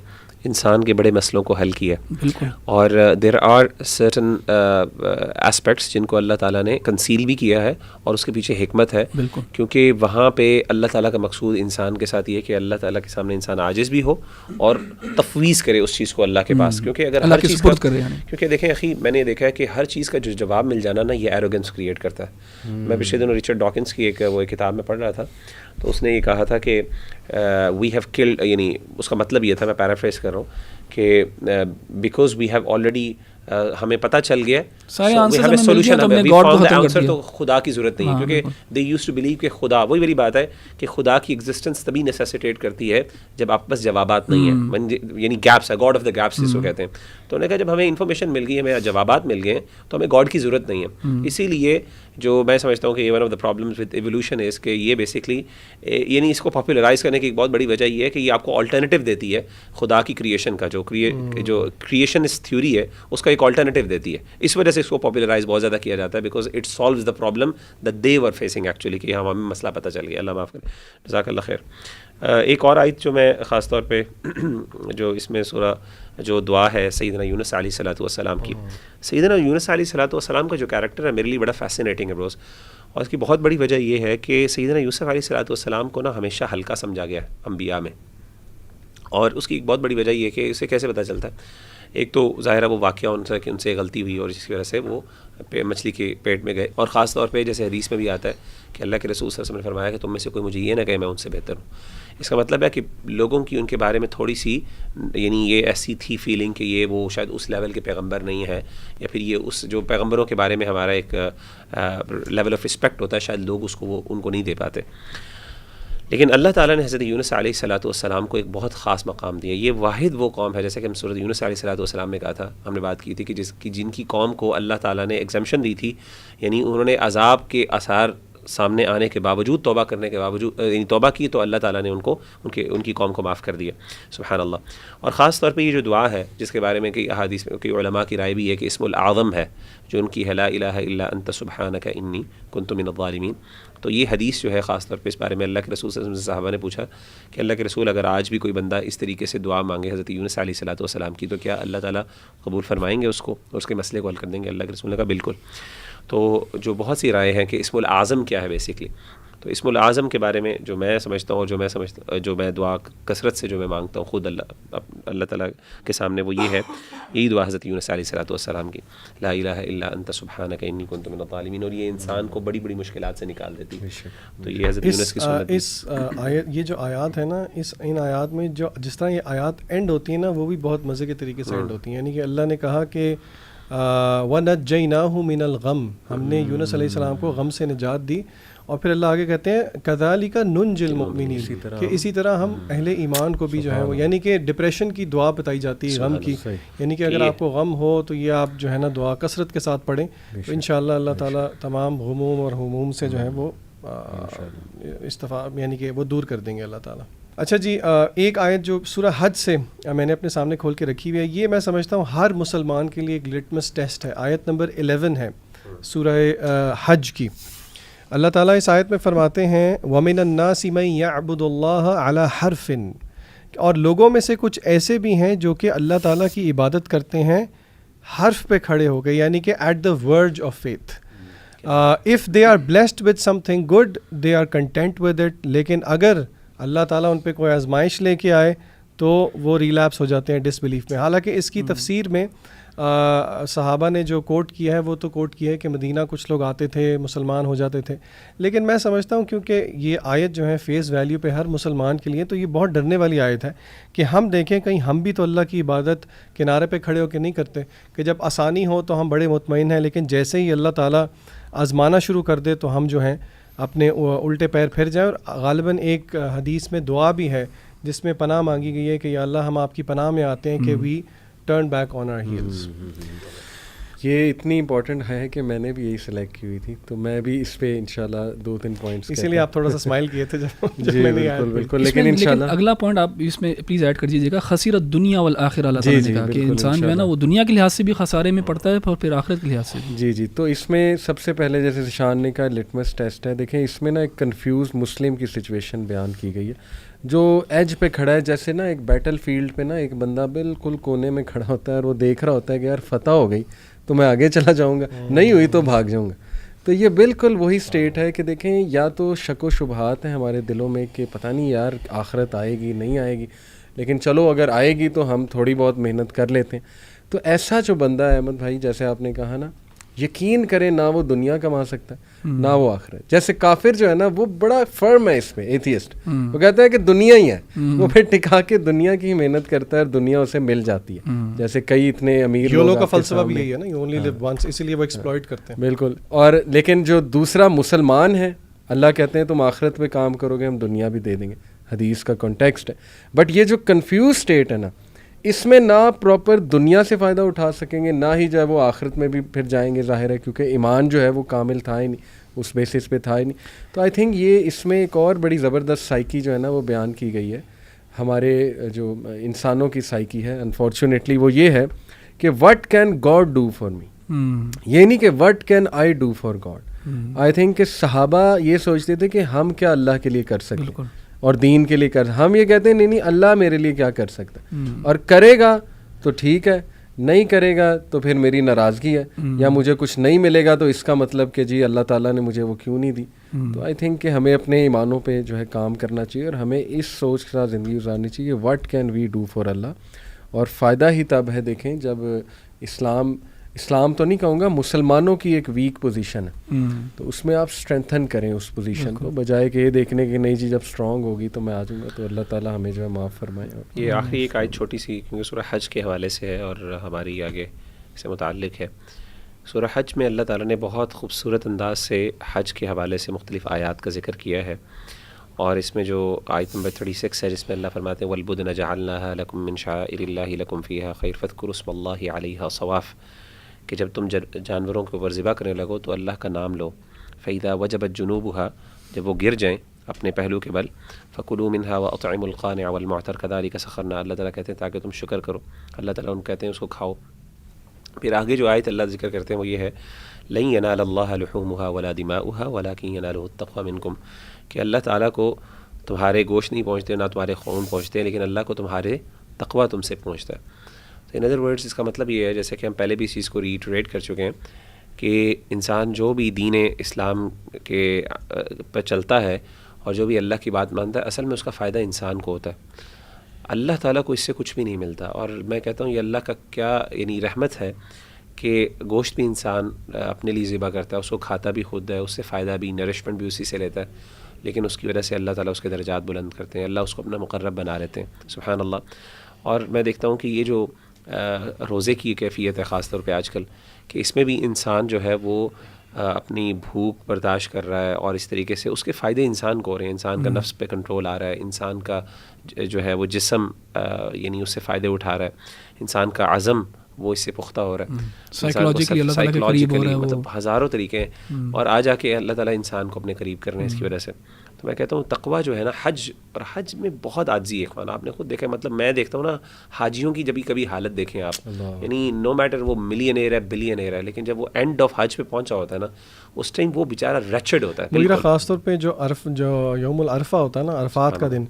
انسان کے بڑے مسئلوں کو حل کیا, بالکل, اور دیر آر سرٹن اسپیکٹس جن کو اللہ تعالیٰ نے کنسیل بھی کیا ہے, اور اس کے پیچھے حکمت ہے. بالکل, کیونکہ وہاں پہ اللہ تعالیٰ کا مقصود انسان کے ساتھ یہ کہ اللہ تعالیٰ کے سامنے انسان عاجز بھی ہو اور تفویض کرے اس چیز کو اللہ کے پاس. کیونکہ اگر ہر چیز کا, کیونکہ دیکھیں اخی, میں نے دیکھا ہے کہ ہر چیز کا جو جواب مل جانا نا, یہ ایروگنس کریٹ کرتا ہے. میں پچھلے دنوں رچرڈ ڈاکنس کی ایک کتاب میں پڑھ رہا تھا, تو اس نے یہ کہا تھا کہ وی ہیو کلڈ, یعنی اس کا مطلب یہ تھا, میں پیرافریز کر رہا ہوں, کہ بیکاز وی ہیو آلریڈی, ہمیں پتہ چل گیا آنسر, تو خدا کی ضرورت نہیں ہے. کیونکہ دے یوز ٹو بلیو کہ خدا, وہی والی بات ہے کہ خدا کی ایگزسٹنس تبھی نیسیسیٹیٹ کرتی ہے جب آپ پاس جوابات نہیں ہیں, یعنی گیپس ہے, گاڈ آف دا گیپس جس کو کہتے ہیں. تو انہوں نے کہا جب ہمیں انفارمیشن مل گئی ہے, ہمیں جوابات مل گئے ہیں, تو ہمیں گاڈ کی ضرورت نہیں ہے. اسی لیے جو میں سمجھتا ہوں کہ یہ one of the problems with evolution is کہ یہ بیسکلی, یعنی اس کو پاپولرائز کرنے کی ایک بہت بڑی وجہ یہ ہے کہ یہ آپ کو آلٹرنیٹیو دیتی ہے خدا کی کریشن کا, جو کریشنسٹ تھیوری ہے اس کا ایک آلٹرنیٹیو دیتی ہے. اس وجہ سے اس کو پاپولرائز بہت زیادہ کیا جاتا ہے, because it سالوز the problem that they were facing actually, کہ ہمیں مسئلہ پتہ چل گیا. اللہ معاف کرے, جزاک اللہ خیر. ایک اور آیت جو میں خاص طور پہ جو اس میں سورہ جو دعا ہے سیدنا یونس علیہ الصلوۃ والسلام کی, سیدنا یونس علیہ الصلوۃ والسلام کا جو کیریکٹر ہے میرے لیے بڑا فیسینیٹنگ ہے بروز, اور اس کی بہت بڑی وجہ یہ ہے کہ سیدنا یوسف علیہ الصلوۃ والسلام کو نا ہمیشہ ہلکا سمجھا گیا ہے انبیاء میں. اور اس کی ایک بہت بڑی وجہ یہ ہے کہ اسے کیسے پتہ چلتا ہے. ایک تو ظاہر ہے وہ واقعہ ان سے غلطی ہوئی, اور جس کی وجہ سے وہ مچھلی کے پیٹ میں گئے. اور خاص طور پہ جیسے حدیث میں بھی آتا ہے کہ اللہ کے رسول صلی اللہ علیہ وسلم نے فرمایا کہ تم میں سے کوئی مجھے یہ نہ کہے میں ان سے بہتر ہوں. اس کا مطلب ہے کہ لوگوں کی ان کے بارے میں تھوڑی سی, یعنی یہ ایسی تھی فیلنگ کہ یہ وہ شاید اس لیول کے پیغمبر نہیں ہے, یا پھر یہ اس جو پیغمبروں کے بارے میں ہمارا ایک لیول آف رسپیکٹ ہوتا ہے, شاید لوگ اس کو وہ ان کو نہیں دے پاتے. لیکن اللہ تعالیٰ نے حضرت یونس علیہ الصلوۃ والسلام کو ایک بہت خاص مقام دیا. یہ واحد وہ قوم ہے, جیسے کہ ہم سورۃ یونس علیہ الصلوۃ والسلام میں کہا تھا, ہم نے بات کی تھی کہ جن کی قوم کو اللہ تعالیٰ نے ایگزمپشن دی تھی, یعنی انہوں نے عذاب کے آثار سامنے آنے کے باوجود توبہ کرنے کے باوجود یعنی توبہ کی, تو اللہ تعالیٰ نے ان کی قوم کو معاف کر دیا. سبحان اللہ. اور خاص طور پہ یہ جو دعا ہے جس کے بارے میں کئی احادیث میں کئی علماء کی رائے بھی ہے کہ اسم العظم ہے جو ان کی ہے, لا الہ الا انت سبحانک انی کنت من الظالمین. تو یہ حدیث جو ہے خاص طور پہ اس بارے میں اللہ کے رسول صلی اللہ علیہ وسلم سے صحابہ نے پوچھا کہ اللہ کے رسول اگر آج بھی کوئی بندہ اس طریقے سے دعا مانگے حضرت یونس علیہ الصلوۃ والسلام کی, تو کیا اللہ تعالیٰ قبول فرمائیں گے اس کو, اور اس کے مسئلے کو حل کر دیں گے؟ اللہ کے رسول نے کہا بالکل. تو جو بہت سی رائے ہیں کہ اسم العظم کیا ہے بیسکلی, تو اسم العظم کے بارے میں جو میں سمجھتا ہوں اور جو میں دعا کثرت سے جو میں مانگتا ہوں خود اللہ تعالیٰ کے سامنے وہ یہ ہے، یہی دعا حضرت یونس علیہ الصلوۃ والسلام کی، لا الہ الا انت سبحانک انی کنت من الظالمین، اور یہ انسان کو بڑی بڑی مشکلات سے نکال دیتی ہے. تو یہ حضرت یونس کی سنت. اس آیت، یہ جو آیات ہیں نا، ان آیات میں جو جس طرح یہ آیات اینڈ ہوتی ہیں نا، وہ بھی بہت مزے کے طریقے سے اینڈ ہوتی ہیں. یعنی کہ اللہ نے کہا کہ وَنَجَّيْنَاهُ مِنَ الْغَمِّ، ہم نے یونس علیہ السلام کو غم سے نجات دی. اور پھر اللہ آگے کہتے ہیں کذالک ننجی المؤمنین، کہ اسی طرح ہم اہل ایمان کو بھی جو ہے وہ، یعنی کہ ڈپریشن کی دعا بتائی جاتی ہے غم کی. یعنی کہ اگر آپ کو غم ہو تو یہ آپ جو ہے نا دعا کثرت کے ساتھ پڑھیں تو انشاءاللہ اللہ تعالیٰ تمام غموم اور ہموم سے جو ہے وہ یعنی کہ وہ دور کر دیں گے اللہ تعالیٰ. اچھا جی، ایک آیت جو سورہ حج سے میں نے اپنے سامنے کھول کے رکھی ہوئی ہے، یہ میں سمجھتا ہوں ہر مسلمان کے لیے ایک لٹمس ٹیسٹ ہے. آیت نمبر 11 ہے سورہ حج کی. اللہ تعالیٰ اس آیت میں فرماتے ہیں وَمِنَ النَّاسِ مَن يَعْبُدُ اللَّهَ عَلَى حَرْفٍ، اور لوگوں میں سے کچھ ایسے بھی ہیں جو کہ اللہ تعالیٰ کی عبادت کرتے ہیں حرف پہ کھڑے ہو گئے، یعنی کہ at the verge of faith. if they are blessed with something good they are content with it، لیکن اگر اللہ تعالیٰ ان پہ کوئی آزمائش لے کے آئے تو وہ ریلیپس ہو جاتے ہیں ڈس بلیف میں. حالانکہ اس کی تفسیر میں صحابہ نے جو کوٹ کیا ہے وہ تو کوٹ کیا ہے کہ مدینہ کچھ لوگ آتے تھے مسلمان ہو جاتے تھے، لیکن میں سمجھتا ہوں کیونکہ یہ آیت جو ہے فیس ویلیو پہ ہر مسلمان کے لیے، تو یہ بہت ڈرنے والی آیت ہے کہ ہم دیکھیں کہیں ہم بھی تو اللہ کی عبادت کنارے پہ کھڑے ہو کے نہیں کرتے کہ جب آسانی ہو تو ہم بڑے مطمئن ہیں، لیکن جیسے ہی اللہ تعالیٰ آزمانا شروع کر دے تو ہم جو ہیں اپنے الٹے پیر پھر جائیں. اور غالباً ایک حدیث میں دعا بھی ہے جس میں پناہ مانگی گئی ہے کہ یا اللہ ہم آپ کی پناہ میں آتے ہیں کہ we turn back on our heels. یہ اتنی امپورٹنٹ ہے کہ میں نے بھی یہی سلیکٹ کی ہوئی تھی، تو میں بھی اس پہ انشاءاللہ 2-3 پوائنٹس، اسی لیے آپ تھوڑا سا اسمائل کیے تھے جب جی میں نے بالکل بالکل. لیکن انشاءاللہ اگلا پوائنٹ آپ اس میں پلیز ایڈ کر دیجیے گا، خسیرت دنیا والآخرہ. اللہ تعالیٰ نے کہا کہ انسان جو ہے نا وہ دنیا کے لحاظ سے بھی خسارے میں پڑتا ہے اور پھر آخرت کے لحاظ سے بھی. جی. تو اس میں سب سے پہلے جیسے شان نے کہا لٹمس ٹیسٹ ہے. دیکھیں اس میں نا ایک کنفیوز مسلم کی سچویشن بیان کی گئی ہے جو ایج پہ کھڑا ہے. جیسے نا ایک بیٹل فیلڈ پہ نا ایک بندہ بالکل کونے میں کھڑا ہوتا ہے اور وہ دیکھ رہا ہوتا ہے کہ یار فتح ہو گئی تو میں آگے چلا جاؤں گا، نہیں ہوئی تو بھاگ جاؤں گا. تو یہ بالکل وہی سٹیٹ ہے کہ دیکھیں یا تو شک و شبہات ہیں ہمارے دلوں میں کہ پتہ نہیں یار آخرت آئے گی نہیں آئے گی، لیکن چلو اگر آئے گی تو ہم تھوڑی بہت محنت کر لیتے ہیں. تو ایسا جو بندہ ہے احمد بھائی، جیسے آپ نے کہا نا، یقین کرے نہ وہ دنیا کما سکتا ہے نہ وہ آخرت. جیسے کافر جو ہے نا وہ بڑا فرم ہے اس میں، ایتھیسٹ، وہ کہتا ہے کہ دنیا ہی ہے، وہ پھر ٹکا کے دنیا کی محنت کرتا ہے اور دنیا اسے مل جاتی ہے. جیسے کئی اتنے امیر لوگوں کا فلسفہ بھی یہی ہے نا، یو اونلی لیو ونس، اسی لیے وہ ایکسپلوئٹ کرتے ہیں. بالکل. اور لیکن جو دوسرا مسلمان ہے، اللہ کہتے ہیں تم آخرت پہ کام کرو گے ہم دنیا بھی دے دیں گے، حدیث کا کانٹیکسٹ ہے. بٹ یہ جو کنفیوز سٹیٹ ہے نا، اس میں نہ پراپر دنیا سے فائدہ اٹھا سکیں گے، نہ ہی جو ہے وہ آخرت میں بھی پھر جائیں گے، ظاہر ہے، کیونکہ ایمان جو ہے وہ کامل تھا ہی نہیں، اس بیسس پہ تھا ہی نہیں. تو آئی تھنک یہ اس میں ایک اور بڑی زبردست سائیکی جو ہے نا وہ بیان کی گئی ہے ہمارے جو انسانوں کی سائیکی ہے انفارچونیٹلی، وہ یہ ہے کہ what can God do for me, یہ نہیں کہ what can I do for God. I think کہ صحابہ یہ سوچتے تھے کہ ہم کیا اللہ کے لیے کر سکتے اور دین کے لیے کر، ہم یہ کہتے ہیں نہیں اللہ میرے لیے کیا کر سکتا ہے، اور کرے گا تو ٹھیک ہے، نہیں کرے گا تو پھر میری ناراضگی ہے، یا مجھے کچھ نہیں ملے گا تو اس کا مطلب کہ جی اللہ تعالیٰ نے مجھے وہ کیوں نہیں دی. تو آئی تھنک کہ ہمیں اپنے ایمانوں پہ جو ہے کام کرنا چاہیے اور ہمیں اس سوچ کے ساتھ زندگی گزارنی چاہیے what can we do for Allah. اور فائدہ ہی تب ہے دیکھیں جب اسلام تو نہیں کہوں گا، مسلمانوں کی ایک ویک پوزیشن ہے، تو اس میں آپ اسٹرینتھن کریں اس پوزیشن کو، بجائے کہ یہ دیکھنے کہ نہیں جی جب اسٹرانگ ہوگی تو میں آ جاؤں گا. تو اللہ تعالیٰ ہمیں جو ہے معاف فرمائے. یہ آخری ایک آیت چھوٹی سی کیونکہ سورہ حج کے حوالے سے ہے اور ہماری آگے سے متعلق ہے. سورہ حج میں اللہ تعالیٰ نے بہت خوبصورت انداز سے حج کے حوالے سے مختلف آیات کا ذکر کیا ہے، اور اس میں جو آیت نمبر 36 ہے جس میں اللہ فرماتے ہیں وَالْبُدْنَ جَعَلْنَاهَا لَكُم مِّن شَعَائِرِ اللَّهِ لَكُم فِيهَا خَيْرٌ فَاذْكُرُوا اسْمَ اللَّهِ عَلَيْهَا صَوَافَ، کہ جب تم جانوروں کے اوپر ذبح کرنے لگو تو اللہ کا نام لو. فَإِذَا وَجَبَتْ جُنُوبُهَا، جب وہ گر جائیں اپنے پہلو کے بل، فَكُلُوا مِنْهَا وَأَطْعِمُوا الْقَانِعَ وَالْمُعْتَرَ كَذَلِكَ سَخَّرْنَا، اللہ تعالیٰ کہتے ہیں تاکہ تم شکر کرو، اللہ تعالیٰ ان کہتے ہیں اس کو کھاؤ. پھر آگے جو آیت اللہ ذکر کرتے ہیں وہ یہ ہے لَن يَنَالَ اللَّهَ لُحُومُهَا وَلَا دِمَاؤُهَا وَلَكِن يَنَالُهُ التَّقْوَى مِنكُمْ، کہ اللہ تعالیٰ کو تمہارے گوشت نہیں پہنچتے نہ تمہارے خون پہنچتے، لیکن اللہ کو تمہارے تقویٰ تم سے پہنچتا ہے. تو ان ادر ورڈز اس کا مطلب یہ ہے، جیسے کہ ہم پہلے بھی اس چیز کو ریٹریٹ کر چکے ہیں، کہ انسان جو بھی دین اسلام کے پہ چلتا ہے اور جو بھی اللہ کی بات مانتا ہے، اصل میں اس کا فائدہ انسان کو ہوتا ہے، اللہ تعالیٰ کو اس سے کچھ بھی نہیں ملتا. اور میں کہتا ہوں یہ اللہ کا کیا یعنی رحمت ہے کہ گوشت بھی انسان اپنے لیے ذبح کرتا ہے، اس کو کھاتا بھی خود ہے، اس سے فائدہ بھی نرشمنٹ بھی اسی سے لیتا ہے، لیکن اس کی وجہ سے اللہ تعالیٰ اس کے درجات بلند کرتے ہیں، اللہ اس کو اپنا مقرب بنا لیتے ہیں. سبحان اللہ. اور میں دیکھتا ہوں کہ یہ جو روزے کی کیفیت ہے خاص طور پہ آج کل، کہ اس میں بھی انسان جو ہے وہ اپنی بھوک برداشت کر رہا ہے، اور اس طریقے سے اس کے فائدے انسان کو ہو رہے ہیں، انسان کا نفس پہ کنٹرول آ رہا ہے، انسان کا جو ہے وہ جسم یعنی اس سے فائدے اٹھا رہا ہے، انسان کا عزم وہ اس سے پختہ ہو رہا ہے، سائیکولوجیکلی اللہ تعالیٰ کے قریب ہو رہا ہے، مطلب ہزاروں طریقے ہیں، اور آ جا کے اللہ تعالیٰ انسان کو اپنے قریب کرنے اس کی وجہ سے. تو میں کہتا ہوں تقویٰ جو ہے نا، حج، اور حج میں بہت عاجزی ہے اخوان. آپ نے خود دیکھا ہے، مطلب میں دیکھتا ہوں نا حاجیوں کی جب کبھی حالت دیکھیں آپ، یعنی نو میٹر وہ ملینئر ہے بلینئر ہے، لیکن جب وہ اینڈ آف حج پہ پہنچا ہوتا ہے نا، اس ٹائم وہ بیچارہ ریچڈ ہوتا ہے. میرا خاص طور پہ جو یوم العرفہ ہوتا ہے نا، عرفات کا دن،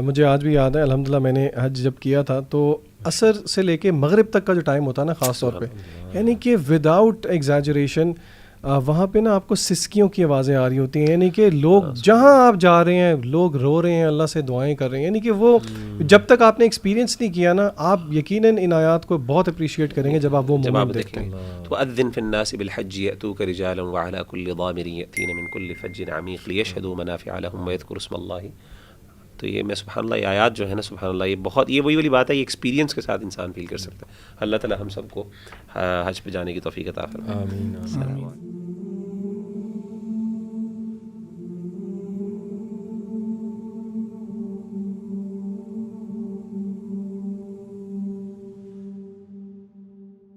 مجھے آج بھی یاد ہے. الحمدللہ میں نے حج جب کیا تھا تو عصر سے لے کے مغرب تک کا جو ٹائم ہوتا ہے نا خاص طور پہ، یعنی کہ وداؤٹ ایگزیجریشن وہاں پہ نا آپ کو سسکیوں کی آوازیں آ رہی ہوتی ہیں، یعنی کہ لوگ جہاں آپ جا رہے ہیں لوگ رو رہے ہیں، اللہ سے دعائیں کر رہے ہیں. یعنی کہ وہ جب تک آپ نے ایکسپیرینس نہیں کیا نا، آپ یقیناً ان آیات کو بہت اپریشیٹ کریں گے جب آپ وہ مومنٹ دیکھتے ہیں. وَأَذِّن فِي النَّاسِ بِالْحَجِّ يَأْتُوكَ رِجَالًا وَعَلَىٰ كُلِّ ضَامِرٍ يَأْتِينَ مِنْ كُلِّ فَجٍّ عَمِيقٍ لِيَشْهَدُوا مَنَافِعَ لَهُمْ وَيَذْكُرُوا اسْمَ اللَّهِ. تو یہ میں سبحان اللہ، یہ آیات جو ہے نا سبحان اللہ، یہ بہت، یہ وہی والی بات ہے، یہ ایکسپیرینس کے ساتھ انسان فیل کر سکتا ہے. اللہ تعالیٰ ہم سب کو حج پہ جانے کی توفیق عطا فرمائے. آمین.